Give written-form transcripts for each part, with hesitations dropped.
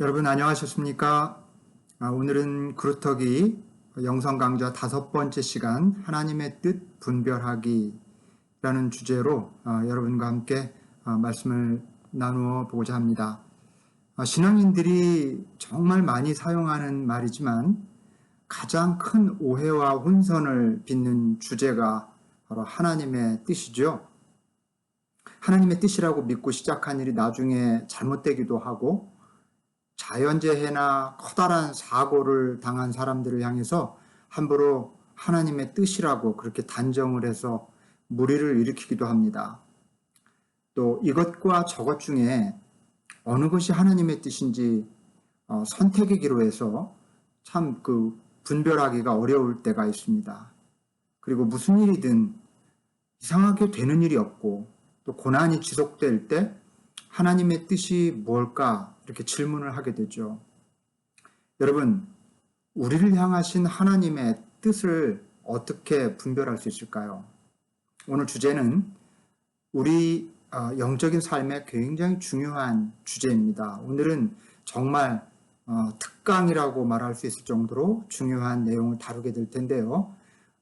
여러분 안녕하셨습니까? 오늘은 그루터기 영성 강좌 5번째 시간 하나님의 뜻 분별하기라는 주제로 여러분과 함께 말씀을 나누어 보고자 합니다. 신앙인들이 정말 많이 사용하는 말이지만 가장 큰 오해와 혼선을 빚는 주제가 바로 하나님의 뜻이죠. 하나님의 뜻이라고 믿고 시작한 일이 나중에 잘못되기도 하고 자연재해나 커다란 사고를 당한 사람들을 향해서 함부로 하나님의 뜻이라고 그렇게 단정을 해서 무리를 일으키기도 합니다. 또 이것과 저것 중에 어느 것이 하나님의 뜻인지 선택의 기로에서 참 분별하기가 어려울 때가 있습니다. 그리고 무슨 일이든 이상하게 되는 일이 없고 또 고난이 지속될 때 하나님의 뜻이 뭘까 이렇게 질문을 하게 되죠. 여러분, 우리를 향하신 하나님의 뜻을 어떻게 분별할 수 있을까요? 오늘 주제는 우리 영적인 삶에 굉장히 중요한 주제입니다. 오늘은 정말 특강이라고 말할 수 있을 정도로 중요한 내용을 다루게 될 텐데요.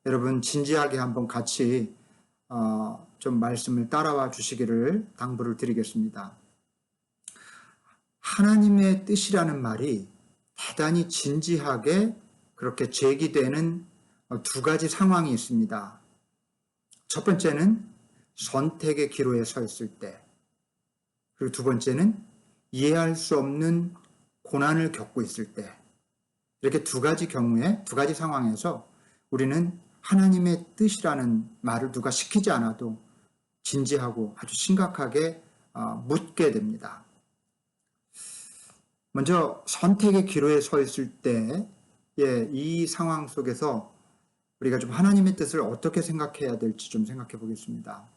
여러분 진지하게 한번 같이 좀 말씀을 따라와 주시기를 당부를 드리겠습니다. 하나님의 뜻이라는 말이 대단히 진지하게 그렇게 제기되는 두 가지 상황이 있습니다. 첫 번째는 선택의 기로에 서 있을 때, 그리고 두 번째는 이해할 수 없는 고난을 겪고 있을 때, 이렇게 두 가지 경우에, 두 가지 상황에서 우리는 하나님의 뜻이라는 말을 누가 시키지 않아도 진지하고 아주 심각하게 묻게 됩니다. 먼저 선택의 기로에 서 있을 때, 이 상황 속에서 우리가 좀 하나님의 뜻을 어떻게 생각해야 될지 좀 생각해 보겠습니다.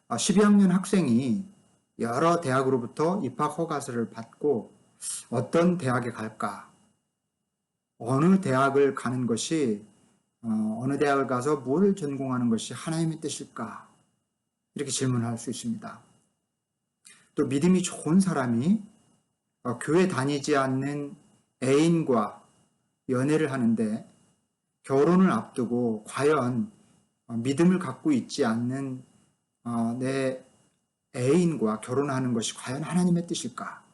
12학년 학생이 여러 대학으로부터 입학 허가서를 받고 어떤 대학에 갈까? 어느 대학을 가는 것이, 어느 대학을 가서 뭘 전공하는 것이 하나님의 뜻일까? 이렇게 질문할 수 있습니다. 또 믿음이 좋은 사람이 교회 다니지 않는 애인과 연애를 하는데 결혼을 앞두고 과연 믿음을 갖고 있지 않는 내 애인과 결혼하는 것이 과연 하나님의 뜻일까?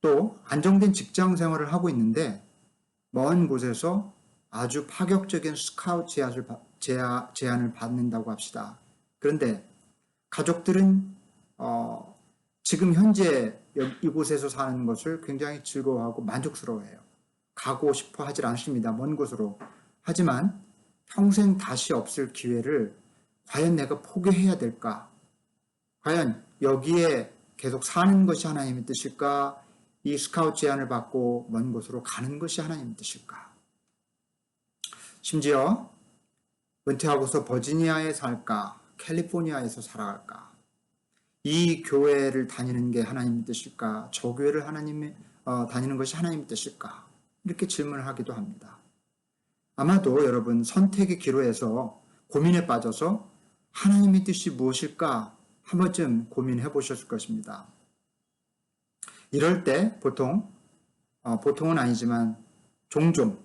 또 안정된 직장 생활을 하고 있는데 먼 곳에서 아주 파격적인 스카우트 제안을 받는다고 합시다. 그런데 가족들은 지금 현재 이곳에서 사는 것을 굉장히 즐거워하고 만족스러워해요. 가고 싶어 하질 않습니다. 먼 곳으로. 하지만 평생 다시 없을 기회를 과연 내가 포기해야 될까? 과연 여기에 계속 사는 것이 하나님의 뜻일까? 이 스카우트 제안을 받고 먼 곳으로 가는 것이 하나님의 뜻일까? 심지어 은퇴하고서 버지니아에 살까? 캘리포니아에서 살아갈까? 이 교회를 다니는 게 하나님의 뜻일까? 저 교회를 다니는 것이 하나님의 뜻일까? 이렇게 질문을 하기도 합니다. 아마도 여러분 선택의 기로에서 고민에 빠져서 하나님의 뜻이 무엇일까? 한 번쯤 고민해 보셨을 것입니다. 이럴 때 보통은 아니지만 종종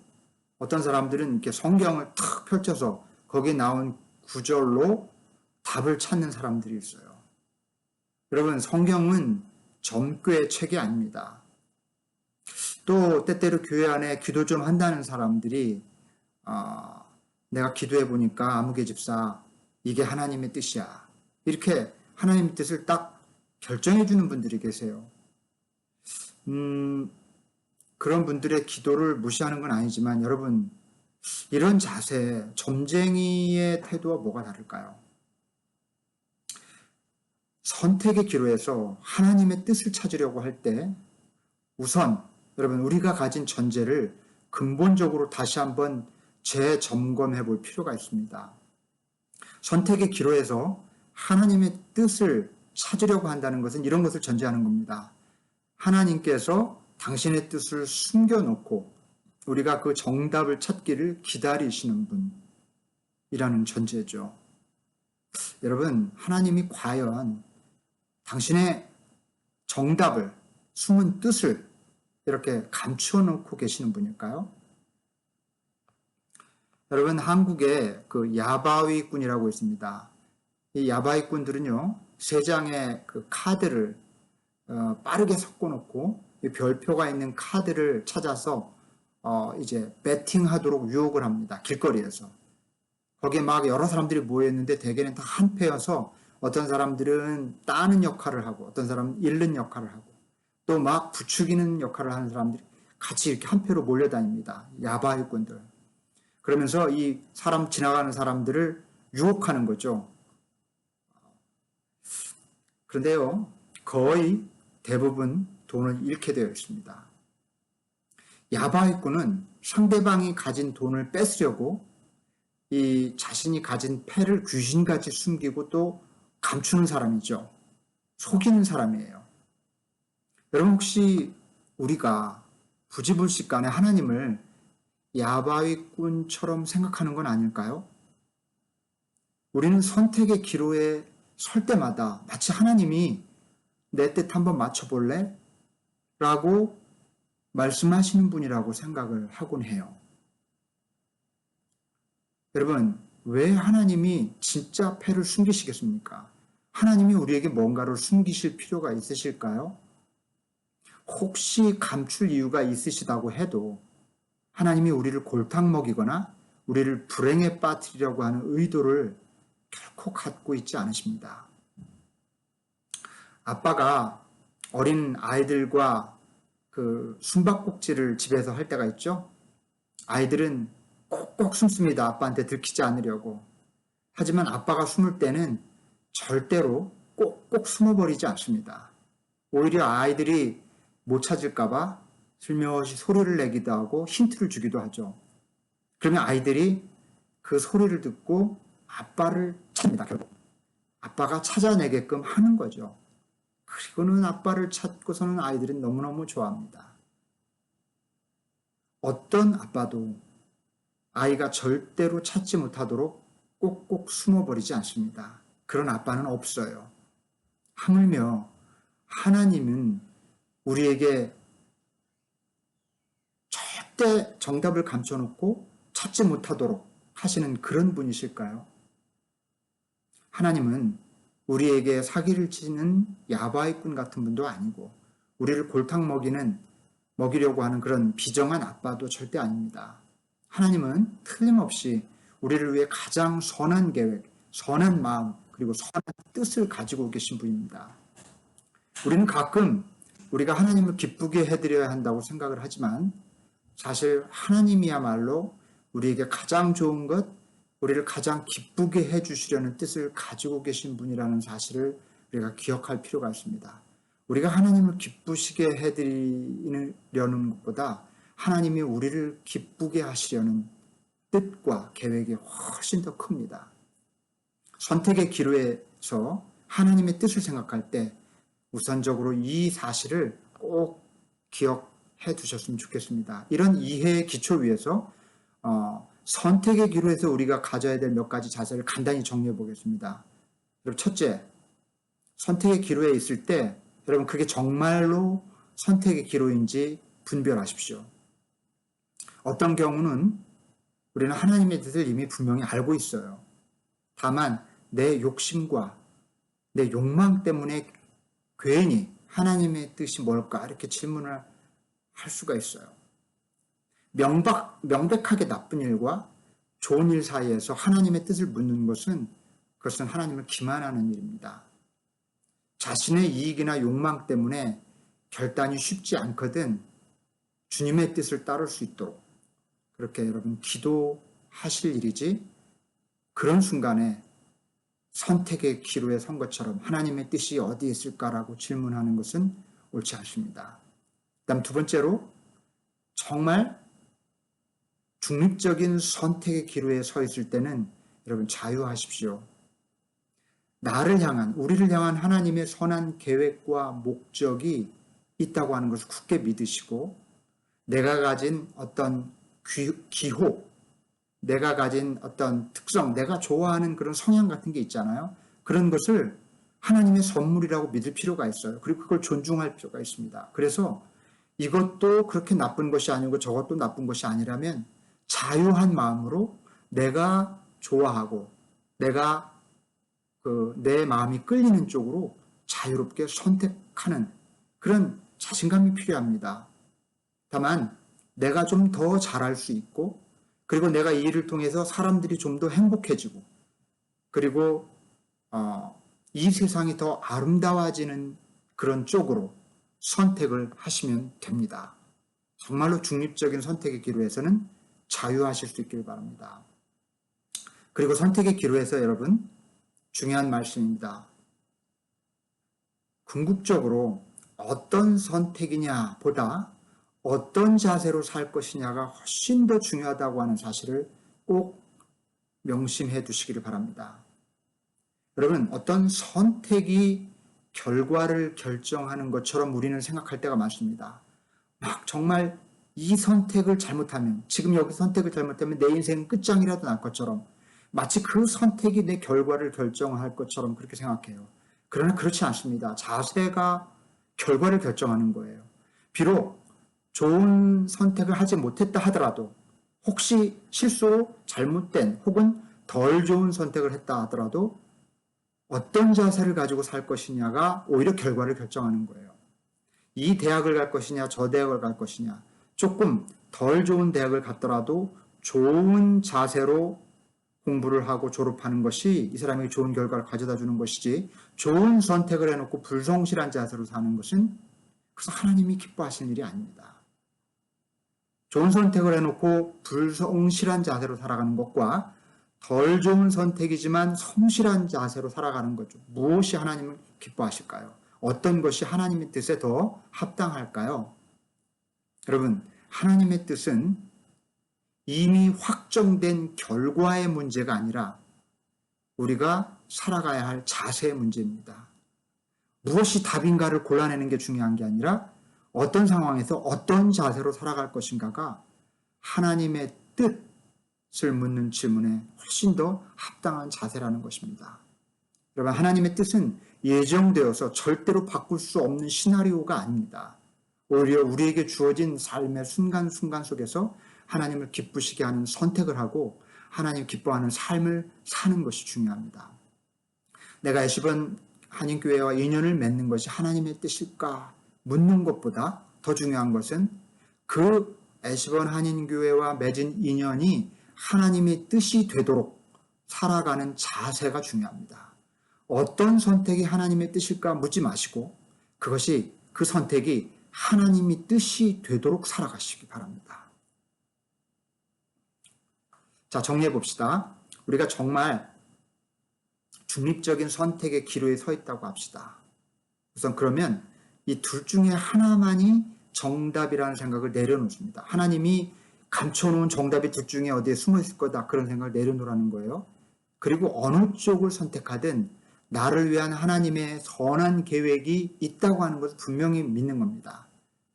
어떤 사람들은 이렇게 성경을 탁 펼쳐서 거기에 나온 구절로 답을 찾는 사람들이 있어요. 여러분 성경은 점괘의 책이 아닙니다. 또 때때로 교회 안에 기도 좀 한다는 사람들이 내가 기도해 보니까 아무개 집사 이게 하나님의 뜻이야. 이렇게 하나님의 뜻을 딱 결정해 주는 분들이 계세요. 그런 분들의 기도를 무시하는 건 아니지만 여러분 이런 자세, 점쟁이의 태도와 뭐가 다를까요? 선택의 기로에서 하나님의 뜻을 찾으려고 할 때 우선 여러분 우리가 가진 전제를 근본적으로 다시 한번 재점검해 볼 필요가 있습니다. 선택의 기로에서 하나님의 뜻을 찾으려고 한다는 것은 이런 것을 전제하는 겁니다. 하나님께서 당신의 뜻을 숨겨놓고 우리가 그 정답을 찾기를 기다리시는 분이라는 전제죠. 여러분 하나님이 과연 당신의 정답을 숨은 뜻을 이렇게 감추어 놓고 계시는 분일까요? 여러분, 한국에 그 야바위꾼이라고 있습니다. 이 야바위꾼들은요, 세 장의 그 카드를 빠르게 섞어놓고 이 별표가 있는 카드를 찾아서 이제 배팅하도록 유혹을 합니다. 길거리에서. 거기에 막 여러 사람들이 모여있는데 대개는 다 한 패여서 어떤 사람들은 따는 역할을 하고 어떤 사람은 잃는 역할을 하고 또 막 부추기는 역할을 하는 사람들이 같이 이렇게 한 패로 몰려다닙니다. 야바위꾼들. 그러면서 이 사람 지나가는 사람들을 유혹하는 거죠. 그런데요, 거의 대부분 돈을 잃게 되어 있습니다. 야바위꾼은 상대방이 가진 돈을 뺏으려고 이 자신이 가진 패를 귀신같이 숨기고 또 감추는 사람이죠. 속이는 사람이에요. 여러분, 혹시 우리가 부지불식간에 하나님을 야바위꾼처럼 생각하는 건 아닐까요? 우리는 선택의 기로에 설 때마다 마치 하나님이 내 뜻 한번 맞춰볼래? 라고 말씀하시는 분이라고 생각을 하곤 해요. 여러분, 왜 하나님이 진짜 패를 숨기시겠습니까? 하나님이 우리에게 뭔가를 숨기실 필요가 있으실까요? 혹시 감출 이유가 있으시다고 해도 하나님이 우리를 골탕 먹이거나 우리를 불행에 빠뜨리려고 하는 의도를 결코 갖고 있지 않으십니다. 아빠가 어린 아이들과 그 숨바꼭질을 집에서 할 때가 있죠. 아이들은 꼭꼭 숨습니다. 아빠한테 들키지 않으려고. 하지만 아빠가 숨을 때는 절대로 꼭꼭 숨어버리지 않습니다. 오히려 아이들이 못 찾을까봐 슬며시 소리를 내기도 하고 힌트를 주기도 하죠. 그러면 아이들이 그 소리를 듣고 아빠를 찾습니다. 결국 아빠가 찾아내게끔 하는 거죠. 그리고는 아빠를 찾고서는 아이들은 너무너무 좋아합니다. 어떤 아빠도 아이가 절대로 찾지 못하도록 꼭꼭 숨어버리지 않습니다. 그런 아빠는 없어요. 하물며 하나님은 우리에게 절대 정답을 감춰놓고 찾지 못하도록 하시는 그런 분이실까요? 하나님은 우리에게 사기를 치는 야바위꾼 같은 분도 아니고 우리를 골탕 먹이려고 하는 그런 비정한 아빠도 절대 아닙니다. 하나님은 틀림없이 우리를 위해 가장 선한 계획, 선한 마음, 그리고 선한 뜻을 가지고 계신 분입니다. 우리는 가끔 우리가 하나님을 기쁘게 해드려야 한다고 생각을 하지만 사실 하나님이야말로 우리에게 가장 좋은 것, 우리를 가장 기쁘게 해주시려는 뜻을 가지고 계신 분이라는 사실을 우리가 기억할 필요가 있습니다. 우리가 하나님을 기쁘시게 해드리려는 것보다 하나님이 우리를 기쁘게 하시려는 뜻과 계획이 훨씬 더 큽니다. 선택의 기로에서 하나님의 뜻을 생각할 때 우선적으로 이 사실을 꼭 기억해 두셨으면 좋겠습니다. 이런 이해의 기초 위에서 선택의 기로에서 우리가 가져야 될 몇 가지 자세를 간단히 정리해 보겠습니다. 여러분, 첫째, 선택의 기로에 있을 때 여러분 그게 정말로 선택의 기로인지 분별하십시오. 어떤 경우는 우리는 하나님의 뜻을 이미 분명히 알고 있어요. 다만 내 욕심과 내 욕망 때문에 괜히 하나님의 뜻이 뭘까 이렇게 질문을 할 수가 있어요. 명백하게 나쁜 일과 좋은 일 사이에서 하나님의 뜻을 묻는 것은 그것은 하나님을 기만하는 일입니다. 자신의 이익이나 욕망 때문에 결단이 쉽지 않거든 주님의 뜻을 따를 수 있도록 그렇게 여러분 기도하실 일이지 그런 순간에 선택의 기로에 선 것처럼 하나님의 뜻이 어디에 있을까라고 질문하는 것은 옳지 않습니다. 그다음 두 번째로 정말 중립적인 선택의 기로에 서 있을 때는 여러분 자유하십시오. 나를 향한, 우리를 향한 하나님의 선한 계획과 목적이 있다고 하는 것을 굳게 믿으시고 내가 가진 어떤 기호, 내가 가진 어떤 특성, 내가 좋아하는 그런 성향 같은 게 있잖아요. 그런 것을 하나님의 선물이라고 믿을 필요가 있어요. 그리고 그걸 존중할 필요가 있습니다. 그래서 이것도 그렇게 나쁜 것이 아니고 저것도 나쁜 것이 아니라면 자유한 마음으로 내가 좋아하고 내가 내 마음이 끌리는 쪽으로 자유롭게 선택하는 그런 자신감이 필요합니다. 다만 내가 좀 더 잘할 수 있고 그리고 내가 이 일을 통해서 사람들이 좀 더 행복해지고 그리고 이 세상이 더 아름다워지는 그런 쪽으로 선택을 하시면 됩니다. 정말로 중립적인 선택의 기로에서는 자유하실 수 있기를 바랍니다. 그리고 선택의 기로에서 여러분 중요한 말씀입니다. 궁극적으로 어떤 선택이냐 보다 어떤 자세로 살 것이냐가 훨씬 더 중요하다고 하는 사실을 꼭 명심해 두시기를 바랍니다. 여러분, 어떤 선택이 결과를 결정하는 것처럼 우리는 생각할 때가 많습니다. 막 정말 이 선택을 잘못하면, 지금 여기 선택을 잘못하면 내 인생은 끝장이라도 날 것처럼 마치 그 선택이 내 결과를 결정할 것처럼 그렇게 생각해요. 그러나 그렇지 않습니다. 자세가 결과를 결정하는 거예요. 비록 좋은 선택을 하지 못했다 하더라도 혹시 실수로 잘못된 혹은 덜 좋은 선택을 했다 하더라도 어떤 자세를 가지고 살 것이냐가 오히려 결과를 결정하는 거예요. 이 대학을 갈 것이냐 저 대학을 갈 것이냐 조금 덜 좋은 대학을 갔더라도 좋은 자세로 공부를 하고 졸업하는 것이 이 사람에게 좋은 결과를 가져다 주는 것이지 좋은 선택을 해놓고 불성실한 자세로 사는 것은 그래서 하나님이 기뻐하시는 일이 아닙니다. 좋은 선택을 해놓고 불성실한 자세로 살아가는 것과 덜 좋은 선택이지만 성실한 자세로 살아가는 것 중 무엇이 하나님을 기뻐하실까요? 어떤 것이 하나님의 뜻에 더 합당할까요? 여러분, 하나님의 뜻은 이미 확정된 결과의 문제가 아니라 우리가 살아가야 할 자세의 문제입니다. 무엇이 답인가를 골라내는 게 중요한 게 아니라 어떤 상황에서 어떤 자세로 살아갈 것인가가 하나님의 뜻을 묻는 질문에 훨씬 더 합당한 자세라는 것입니다. 여러분, 하나님의 뜻은 예정되어서 절대로 바꿀 수 없는 시나리오가 아닙니다. 오히려 우리에게 주어진 삶의 순간순간 속에서 하나님을 기쁘시게 하는 선택을 하고 하나님 기뻐하는 삶을 사는 것이 중요합니다. 내가 에시번 한인교회와 인연을 맺는 것이 하나님의 뜻일까 묻는 것보다 더 중요한 것은 그 에시번 한인교회와 맺은 인연이 하나님의 뜻이 되도록 살아가는 자세가 중요합니다. 어떤 선택이 하나님의 뜻일까 묻지 마시고 그것이 그 선택이 하나님의 뜻이 되도록 살아가시기 바랍니다. 자, 정리해 봅시다. 우리가 정말 중립적인 선택의 기로에 서 있다고 합시다. 우선 그러면 이 둘 중에 하나만이 정답이라는 생각을 내려놓습니다. 하나님이 감춰놓은 정답이 둘 중에 어디에 숨어 있을 거다 그런 생각을 내려놓으라는 거예요. 그리고 어느 쪽을 선택하든 나를 위한 하나님의 선한 계획이 있다고 하는 것을 분명히 믿는 겁니다.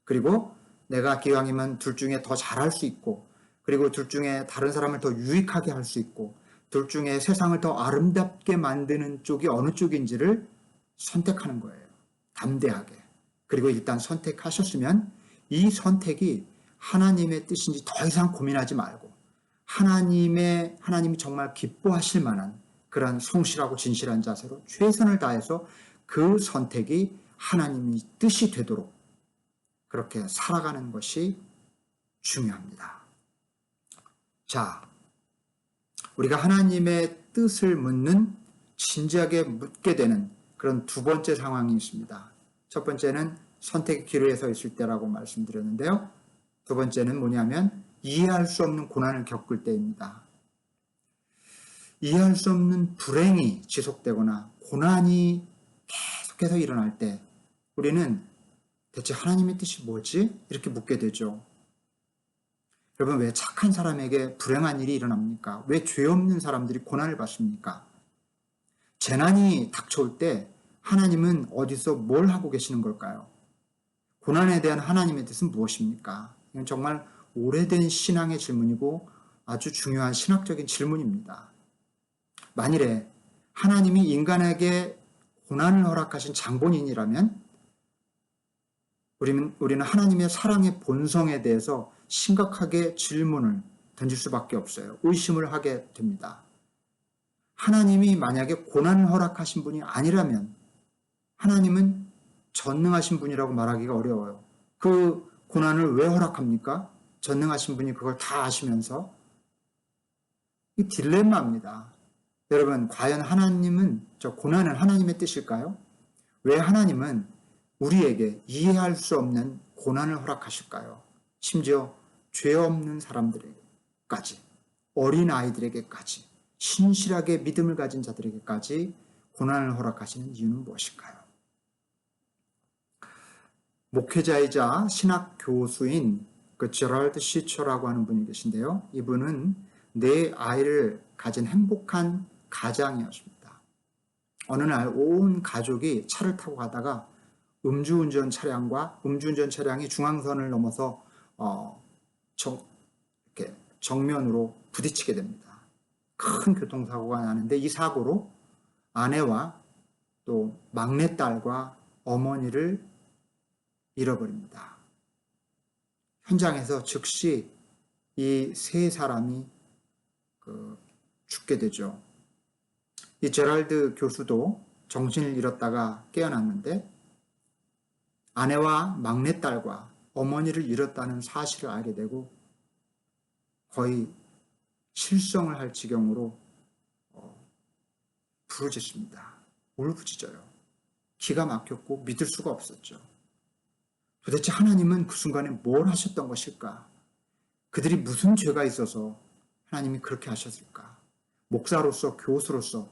그리고 내가 기왕이면 둘 중에 더 잘할 수 있고 그리고 둘 중에 다른 사람을 더 유익하게 할 수 있고 둘 중에 세상을 더 아름답게 만드는 쪽이 어느 쪽인지를 선택하는 거예요. 담대하게. 그리고 일단 선택하셨으면 이 선택이 하나님의 뜻인지 더 이상 고민하지 말고 하나님이 정말 기뻐하실 만한 그런 성실하고 진실한 자세로 최선을 다해서 그 선택이 하나님의 뜻이 되도록 그렇게 살아가는 것이 중요합니다. 자, 우리가 하나님의 뜻을 묻는 진지하게 묻게 되는 그런 두 번째 상황이 있습니다. 첫 번째는 선택의 기로에 서 있을 때라고 말씀드렸는데요. 두 번째는 뭐냐면 이해할 수 없는 고난을 겪을 때입니다. 이해할 수 없는 불행이 지속되거나 고난이 계속해서 일어날 때 우리는 대체 하나님의 뜻이 뭐지? 이렇게 묻게 되죠. 여러분, 왜 착한 사람에게 불행한 일이 일어납니까? 왜 죄 없는 사람들이 고난을 받습니까? 재난이 닥쳐올 때 하나님은 어디서 뭘 하고 계시는 걸까요? 고난에 대한 하나님의 뜻은 무엇입니까? 이건 정말 오래된 신앙의 질문이고 아주 중요한 신학적인 질문입니다. 만일에 하나님이 인간에게 고난을 허락하신 장본인이라면 우리는 하나님의 사랑의 본성에 대해서 심각하게 질문을 던질 수밖에 없어요. 의심을 하게 됩니다. 하나님이 만약에 고난을 허락하신 분이 아니라면 하나님은 전능하신 분이라고 말하기가 어려워요. 그 고난을 왜 허락합니까? 전능하신 분이 그걸 다 아시면서. 이 딜레마입니다. 여러분, 과연 하나님은, 저 고난은 하나님의 뜻일까요? 왜 하나님은 우리에게 이해할 수 없는 고난을 허락하실까요? 심지어 죄 없는 사람들에게까지, 어린 아이들에게까지, 신실하게 믿음을 가진 자들에게까지 고난을 허락하시는 이유는 무엇일까요? 목회자이자 신학 교수인 그 제럴드 시처라고 하는 분이 계신데요. 이분은 네 아이를 가진 행복한 가장이었습니다. 어느 날 온 가족이 차를 타고 가다가 음주운전 차량이 중앙선을 넘어서 이렇게 정면으로 부딪히게 됩니다. 큰 교통사고가 나는데 이 사고로 아내와 또 막내딸과 어머니를 잃어버립니다. 현장에서 즉시 이 세 사람이 죽게 되죠. 이 제랄드 교수도 정신을 잃었다가 깨어났는데 아내와 막내딸과 어머니를 잃었다는 사실을 알게 되고 거의 실성을 할 지경으로 부르짖습니다. 울부짖어요. 기가 막혔고 믿을 수가 없었죠. 도대체 하나님은 그 순간에 뭘 하셨던 것일까? 그들이 무슨 죄가 있어서 하나님이 그렇게 하셨을까? 목사로서, 교수로서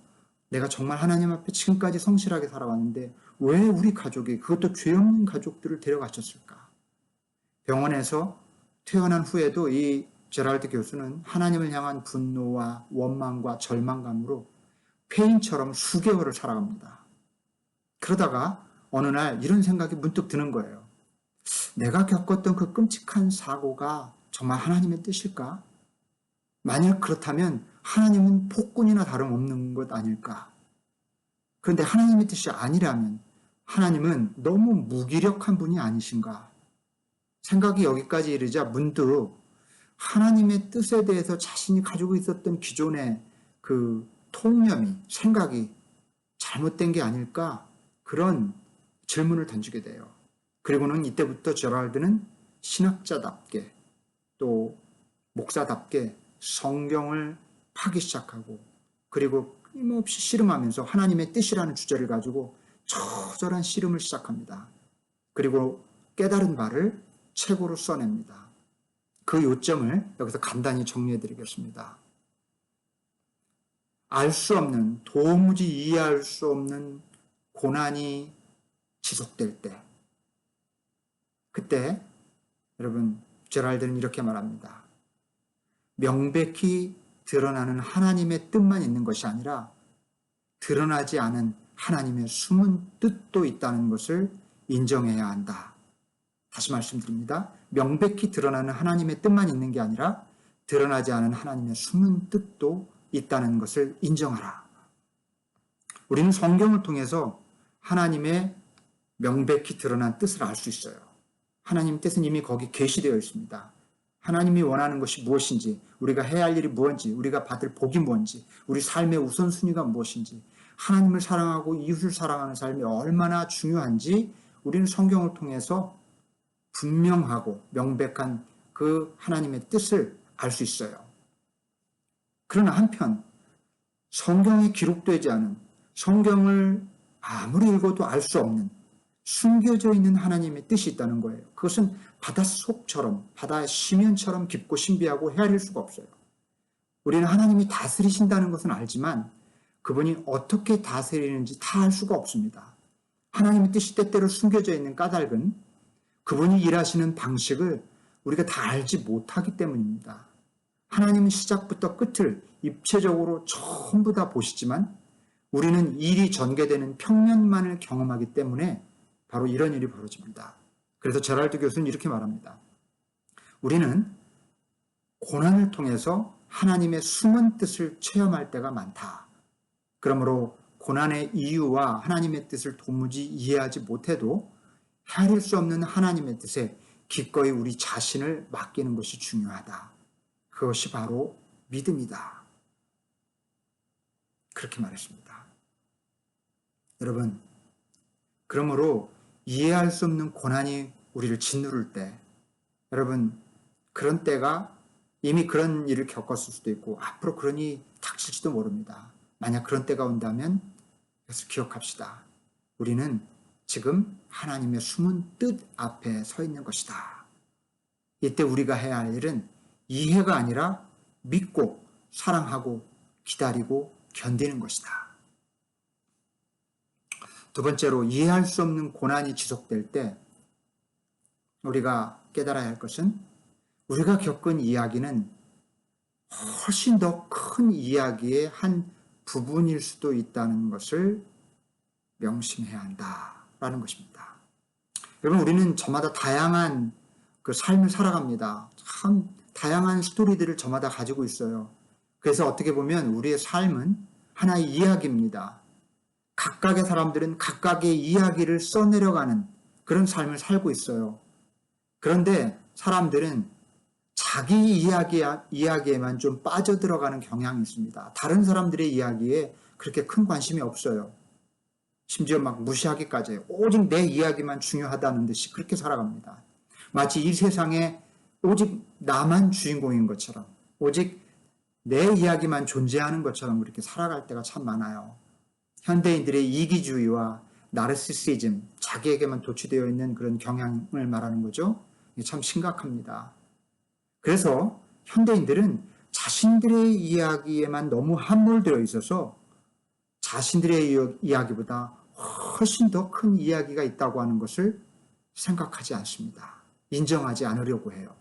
내가 정말 하나님 앞에 지금까지 성실하게 살아왔는데 왜 우리 가족이, 그것도 죄 없는 가족들을 데려가셨을까? 병원에서 퇴원한 후에도 이 제랄드 교수는 하나님을 향한 분노와 원망과 절망감으로 폐인처럼 수개월을 살아갑니다. 그러다가 어느 날 이런 생각이 문득 드는 거예요. 내가 겪었던 그 끔찍한 사고가 정말 하나님의 뜻일까? 만약 그렇다면 하나님은 폭군이나 다름없는 것 아닐까? 그런데 하나님의 뜻이 아니라면 하나님은 너무 무기력한 분이 아니신가? 생각이 여기까지 이르자 문득 하나님의 뜻에 대해서 자신이 가지고 있었던 기존의 그 통념이, 생각이 잘못된 게 아닐까? 그런 질문을 던지게 돼요. 그리고는 이때부터 제랄드는 신학자답게 또 목사답게 성경을 파기 시작하고 그리고 끊임없이 씨름하면서 하나님의 뜻이라는 주제를 가지고 처절한 씨름을 시작합니다. 그리고 깨달은 바를 책으로 써냅니다. 그 요점을 여기서 간단히 정리해 드리겠습니다. 알 수 없는, 도무지 이해할 수 없는 고난이 지속될 때, 그때 여러분 제랄드는 이렇게 말합니다. 명백히 드러나는 하나님의 뜻만 있는 것이 아니라 드러나지 않은 하나님의 숨은 뜻도 있다는 것을 인정해야 한다. 다시 말씀드립니다. 명백히 드러나는 하나님의 뜻만 있는 게 아니라 드러나지 않은 하나님의 숨은 뜻도 있다는 것을 인정하라. 우리는 성경을 통해서 하나님의 명백히 드러난 뜻을 알 수 있어요. 하나님 뜻은 이미 거기 계시되어 있습니다. 하나님이 원하는 것이 무엇인지, 우리가 해야 할 일이 무엇인지, 우리가 받을 복이 무엇인지, 우리 삶의 우선순위가 무엇인지, 하나님을 사랑하고 이웃을 사랑하는 삶이 얼마나 중요한지 우리는 성경을 통해서 분명하고 명백한 그 하나님의 뜻을 알 수 있어요. 그러나 한편 성경에 기록되지 않은, 성경을 아무리 읽어도 알 수 없는 숨겨져 있는 하나님의 뜻이 있다는 거예요. 그것은 바닷속처럼, 바다의 심연처럼 깊고 신비하고 헤아릴 수가 없어요. 우리는 하나님이 다스리신다는 것은 알지만 그분이 어떻게 다스리는지 다 알 수가 없습니다. 하나님의 뜻이 때때로 숨겨져 있는 까닭은 그분이 일하시는 방식을 우리가 다 알지 못하기 때문입니다. 하나님은 시작부터 끝을 입체적으로 전부 다 보시지만 우리는 일이 전개되는 평면만을 경험하기 때문에 바로 이런 일이 벌어집니다. 그래서 제랄드 교수는 이렇게 말합니다. 우리는 고난을 통해서 하나님의 숨은 뜻을 체험할 때가 많다. 그러므로 고난의 이유와 하나님의 뜻을 도무지 이해하지 못해도 헤아릴 수 없는 하나님의 뜻에 기꺼이 우리 자신을 맡기는 것이 중요하다. 그것이 바로 믿음이다. 그렇게 말했습니다. 여러분, 그러므로 이해할 수 없는 고난이 우리를 짓누를 때, 여러분, 그런 때가 이미 그런 일을 겪었을 수도 있고 앞으로 그런 일이 닥칠지도 모릅니다. 만약 그런 때가 온다면 그것을 기억합시다. 우리는 지금 하나님의 숨은 뜻 앞에 서 있는 것이다. 이때 우리가 해야 할 일은 이해가 아니라 믿고 사랑하고 기다리고 견디는 것이다. 두 번째로, 이해할 수 없는 고난이 지속될 때 우리가 깨달아야 할 것은 우리가 겪은 이야기는 훨씬 더 큰 이야기의 한 부분일 수도 있다는 것을 명심해야 한다라는 것입니다. 여러분, 우리는 저마다 다양한 그 삶을 살아갑니다. 참 다양한 스토리들을 저마다 가지고 있어요. 그래서 어떻게 보면 우리의 삶은 하나의 이야기입니다. 각각의 사람들은 각각의 이야기를 써내려가는 그런 삶을 살고 있어요. 그런데 사람들은 자기 이야기에만 좀 빠져들어가는 경향이 있습니다. 다른 사람들의 이야기에 그렇게 큰 관심이 없어요. 심지어 막 무시하기까지 해요. 오직 내 이야기만 중요하다는 듯이 그렇게 살아갑니다. 마치 이 세상에 오직 나만 주인공인 것처럼, 오직 내 이야기만 존재하는 것처럼 그렇게 살아갈 때가 참 많아요. 현대인들의 이기주의와 나르시시즘, 자기에게만 도취되어 있는 그런 경향을 말하는 거죠. 이게 참 심각합니다. 그래서 현대인들은 자신들의 이야기에만 너무 함몰되어 있어서 자신들의 이야기보다 훨씬 더 큰 이야기가 있다고 하는 것을 생각하지 않습니다. 인정하지 않으려고 해요.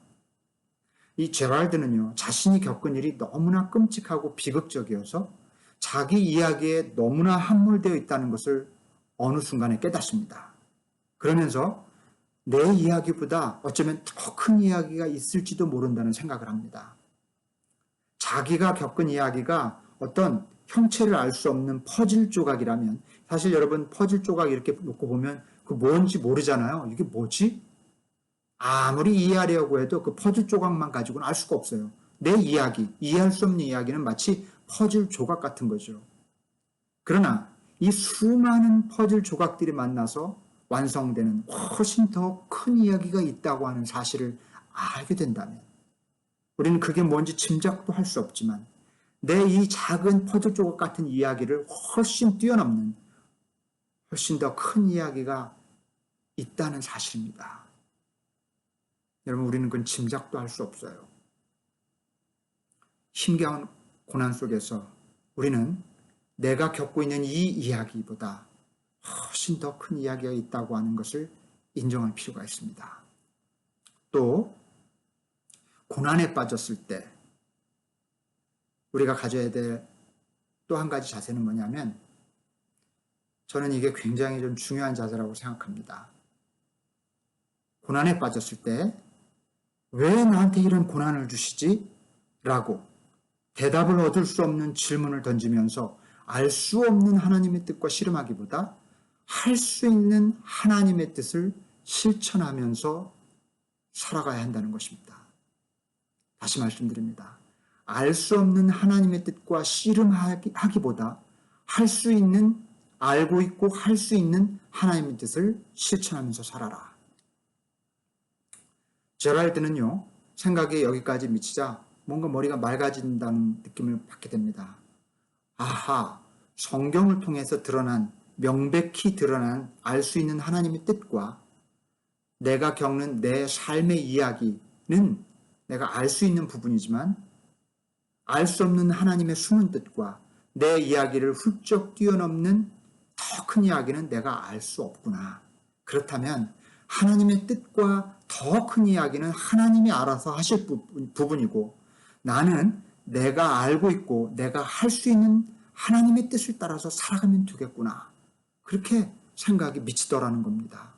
이 제랄드는요, 자신이 겪은 일이 너무나 끔찍하고 비극적이어서 자기 이야기에 너무나 함몰되어 있다는 것을 어느 순간에 깨닫습니다. 그러면서 내 이야기보다 어쩌면 더 큰 이야기가 있을지도 모른다는 생각을 합니다. 자기가 겪은 이야기가 어떤 형체를 알 수 없는 퍼즐 조각이라면, 사실 여러분 퍼즐 조각 이렇게 놓고 보면 그 뭔지 모르잖아요. 이게 뭐지? 아무리 이해하려고 해도 그 퍼즐 조각만 가지고는 알 수가 없어요. 내 이야기, 이해할 수 없는 이야기는 마치 퍼즐 조각 같은 거죠. 그러나 이 수많은 퍼즐 조각들이 만나서 완성되는 훨씬 더 큰 이야기가 있다고 하는 사실을 알게 된다면, 우리는 그게 뭔지 짐작도 할 수 없지만 내 이 작은 퍼즐 조각 같은 이야기를 훨씬 뛰어넘는 훨씬 더 큰 이야기가 있다는 사실입니다. 여러분, 우리는 그건 짐작도 할 수 없어요. 힘겨운 고난 속에서 우리는 내가 겪고 있는 이 이야기보다 훨씬 더 큰 이야기가 있다고 하는 것을 인정할 필요가 있습니다. 또 고난에 빠졌을 때 우리가 가져야 될 또 한 가지 자세는 뭐냐면, 저는 이게 굉장히 좀 중요한 자세라고 생각합니다. 고난에 빠졌을 때 왜 나한테 이런 고난을 주시지? 라고 대답을 얻을 수 없는 질문을 던지면서 알 수 없는 하나님의 뜻과 씨름하기보다 할 수 있는 하나님의 뜻을 실천하면서 살아가야 한다는 것입니다. 다시 말씀드립니다. 알 수 없는 하나님의 뜻과 씨름하기보다 할 수 있는, 알고 있고 할 수 있는 하나님의 뜻을 실천하면서 살아라. 제랄드는요, 생각이 여기까지 미치자 뭔가 머리가 맑아진다는 느낌을 받게 됩니다. 아하, 성경을 통해서 명백히 드러난 알 수 있는 하나님의 뜻과 내가 겪는 내 삶의 이야기는 내가 알 수 있는 부분이지만 알 수 없는 하나님의 숨은 뜻과 내 이야기를 훌쩍 뛰어넘는 더 큰 이야기는 내가 알 수 없구나. 그렇다면 하나님의 뜻과 더 큰 이야기는 하나님이 알아서 하실 부분이고, 나는 내가 알고 있고 내가 할 수 있는 하나님의 뜻을 따라서 살아가면 되겠구나. 그렇게 생각이 미치더라는 겁니다.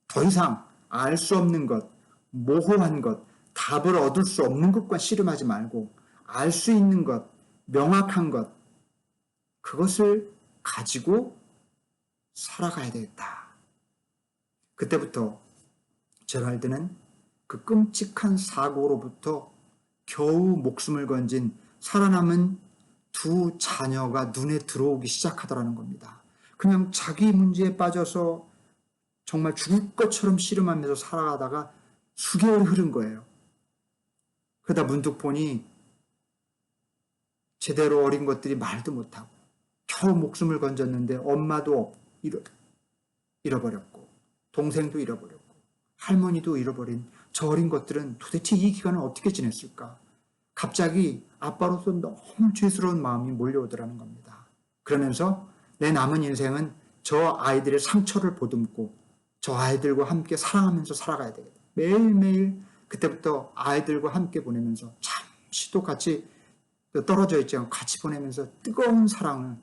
더 이상 알 수 없는 것, 모호한 것, 답을 얻을 수 없는 것과 씨름하지 말고 알 수 있는 것, 명확한 것, 그것을 가지고 살아가야 되겠다. 그때부터 제랄드는 그 끔찍한 사고로부터 겨우 목숨을 건진 살아남은 두 자녀가 눈에 들어오기 시작하더라는 겁니다. 그냥 자기 문제에 빠져서 정말 죽을 것처럼 씨름하면서 살아가다가 수개월이 흐른 거예요. 그러다 문득 보니 제대로 어린 것들이 말도 못하고 겨우 목숨을 건졌는데 엄마도 잃어버렸고 동생도 잃어버렸고 할머니도 잃어버린 저 어린 것들은 도대체 이 기간을 어떻게 지냈을까? 갑자기 아빠로서 너무 죄스러운 마음이 몰려오더라는 겁니다. 그러면서 내 남은 인생은 저 아이들의 상처를 보듬고 저 아이들과 함께 사랑하면서 살아가야 되겠다. 매일매일 그때부터 아이들과 함께 보내면서 잠시도 같이 떨어져 있지 않고 같이 보내면서 뜨거운 사랑을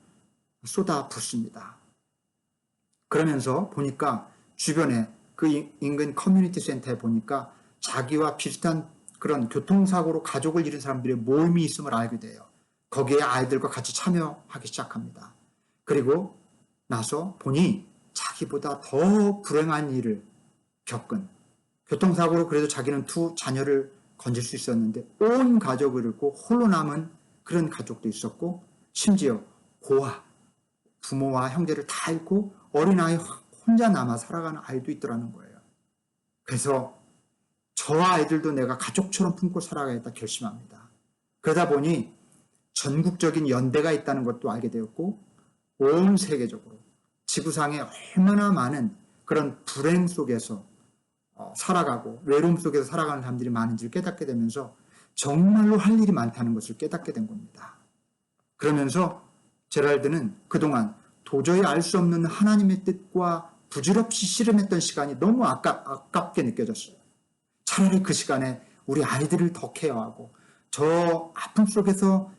쏟아 붓습니다. 그러면서 보니까 주변에 그 인근 커뮤니티 센터에 보니까 자기와 비슷한 그런 교통사고로 가족을 잃은 사람들의 모임이 있음을 알게 돼요. 거기에 아이들과 같이 참여하기 시작합니다. 그리고 나서 보니 자기보다 더 불행한 일을 겪은 교통사고로 그래도 자기는 두 자녀를 건질 수 있었는데 온 가족을 잃고 홀로 남은 그런 가족도 있었고 심지어 고아, 부모와 형제를 다 잃고 어린아이 혼자 남아 살아가는 아이도 있더라는 거예요. 그래서 저 아이들도 내가 가족처럼 품고 살아가겠다 결심합니다. 그러다 보니 전국적인 연대가 있다는 것도 알게 되었고 온 세계적으로 지구상에 얼마나 많은 그런 불행 속에서 살아가고 외로움 속에서 살아가는 사람들이 많은지를 깨닫게 되면서 정말로 할 일이 많다는 것을 깨닫게 된 겁니다. 그러면서 제랄드는 그동안 도저히 알 수 없는 하나님의 뜻과 부질없이 씨름했던 시간이 너무 아깝게 느껴졌어요. 차라리 그 시간에 우리 아이들을 더 케어하고 저 아픔 속에서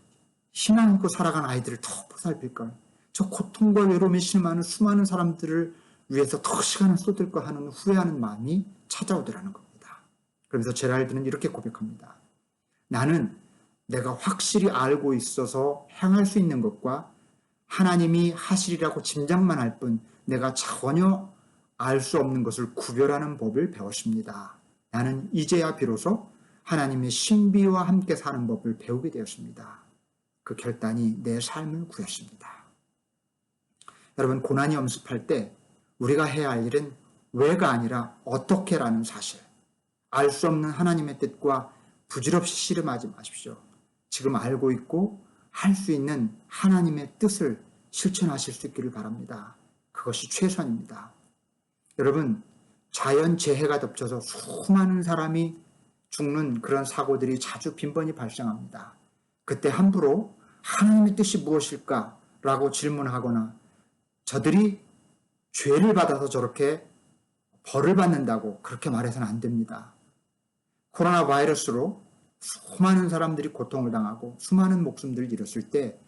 희망 있고 살아가는 아이들을 더 보살필걸. 저 고통과 외로움에 실망하는 수많은 사람들을 위해서 더 시간을 쏟을까 하는 후회하는 마음이 찾아오더라는 겁니다. 그러면서 제랄드는 이렇게 고백합니다. 나는 내가 확실히 알고 있어서 행할 수 있는 것과 하나님이 하시리라고 짐작만 할 뿐 내가 전혀 알 수 없는 것을 구별하는 법을 배웠습니다. 나는 이제야 비로소 하나님의 신비와 함께 사는 법을 배우게 되었습니다. 그 결단이 내 삶을 구했습니다. 여러분, 고난이 엄습할 때 우리가 해야 할 일은 왜가 아니라 어떻게라는 사실, 알 수 없는 하나님의 뜻과 부질없이 씨름하지 마십시오. 지금 알고 있고 할 수 있는 하나님의 뜻을 실천하실 수 있기를 바랍니다. 그것이 최선입니다. 여러분, 자연재해가 덮쳐서 수많은 사람이 죽는 그런 사고들이 자주 빈번히 발생합니다. 그때 함부로 하나님의 뜻이 무엇일까? 라고 질문하거나 저들이 죄를 받아서 저렇게 벌을 받는다고 그렇게 말해서는 안 됩니다. 코로나 바이러스로 수많은 사람들이 고통을 당하고 수많은 목숨들을 잃었을 때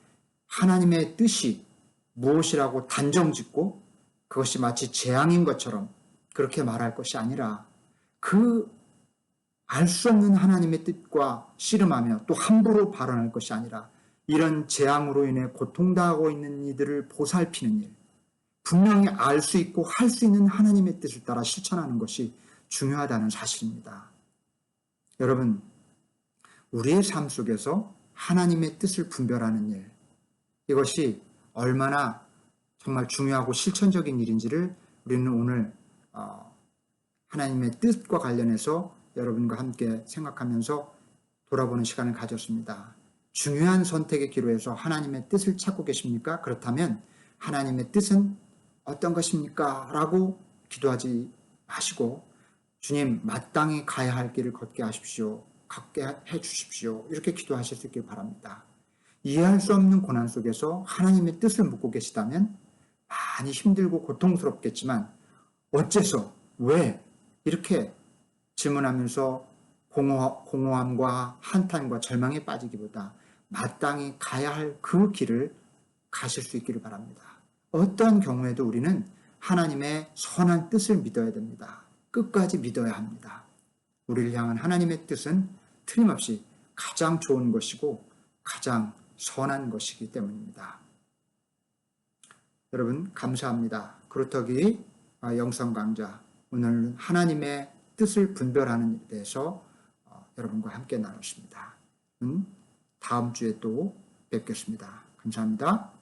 하나님의 뜻이 무엇이라고 단정짓고 그것이 마치 재앙인 것처럼 그렇게 말할 것이 아니라 그 알 수 없는 하나님의 뜻과 씨름하며 또 함부로 발언할 것이 아니라 이런 재앙으로 인해 고통당하고 있는 이들을 보살피는 일, 분명히 알 수 있고 할 수 있는 하나님의 뜻을 따라 실천하는 것이 중요하다는 사실입니다. 여러분, 우리의 삶 속에서 하나님의 뜻을 분별하는 일, 이것이 얼마나 정말 중요하고 실천적인 일인지를 우리는 오늘 하나님의 뜻과 관련해서 여러분과 함께 생각하면서 돌아보는 시간을 가졌습니다. 중요한 선택의 기로에서 하나님의 뜻을 찾고 계십니까? 그렇다면 하나님의 뜻은 어떤 것입니까? 라고 기도하지 마시고 주님, 마땅히 가야 할 길을 걷게 하십시오. 걷게 해 주십시오. 이렇게 기도하실 수 있길 바랍니다. 이해할 수 없는 고난 속에서 하나님의 뜻을 묻고 계시다면 많이 힘들고 고통스럽겠지만 어째서, 왜 이렇게 질문하면서 공허함과 한탄과 절망에 빠지기보다 마땅히 가야 할 그 길을 가실 수 있기를 바랍니다. 어떠한 경우에도 우리는 하나님의 선한 뜻을 믿어야 됩니다. 끝까지 믿어야 합니다. 우리를 향한 하나님의 뜻은 틀림없이 가장 좋은 것이고 가장 선한 것이기 때문입니다. 여러분 감사합니다. 그루터기 영성 강좌, 오늘 하나님의 뜻을 분별하는 일에 대해서 여러분과 함께 나눴습니다. 다음 주에 또 뵙겠습니다. 감사합니다.